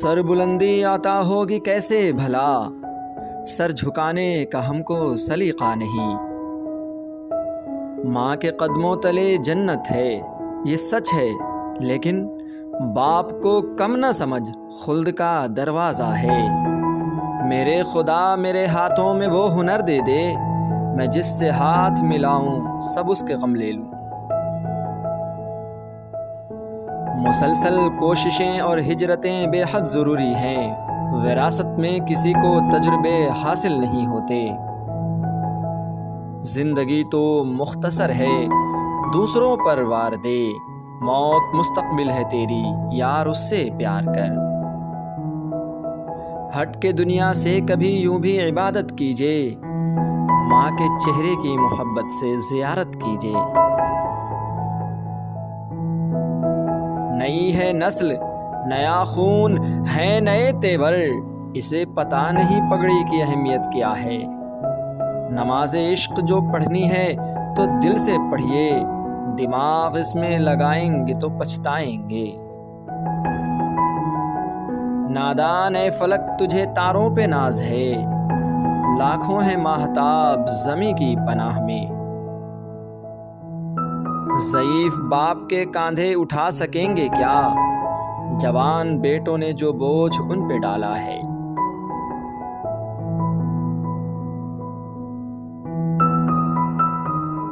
سر بلندی عطا ہوگی کیسے بھلا، سر جھکانے کا ہم کو سلیقہ نہیں۔ ماں کے قدموں تلے جنت ہے یہ سچ ہے، لیکن باپ کو کم نہ سمجھ، خلد کا دروازہ ہے۔ میرے خدا میرے ہاتھوں میں وہ ہنر دے دے، میں جس سے ہاتھ ملاؤں سب اس کے غم لے لوں۔ مسلسل کوششیں اور ہجرتیں بے حد ضروری ہیں، وراثت میں کسی کو تجربے حاصل نہیں ہوتے۔ زندگی تو مختصر ہے دوسروں پر وار دے، موت مستقبل ہے تیری یار اس سے پیار کر۔ ہٹ کے دنیا سے کبھی یوں بھی عبادت کیجے، ماں کے چہرے کی محبت سے زیارت کیجے۔ نئی ہے نسل نیا خون ہے نئے تیور، اسے پتہ نہیں پگڑی کی اہمیت کیا ہے۔ نماز عشق جو پڑھنی ہے تو دل سے پڑھیے، دماغ اس میں لگائیں گے تو پچھتائیں گے۔ نادان اے فلک تجھے تاروں پہ ناز ہے، لاکھوں ہیں ماہتاب زمیں کی پناہ میں۔ ضعیف باپ کے کاندھے اٹھا سکیں گے کیا، جوان بیٹوں نے جو بوجھ ان پہ ڈالا ہے۔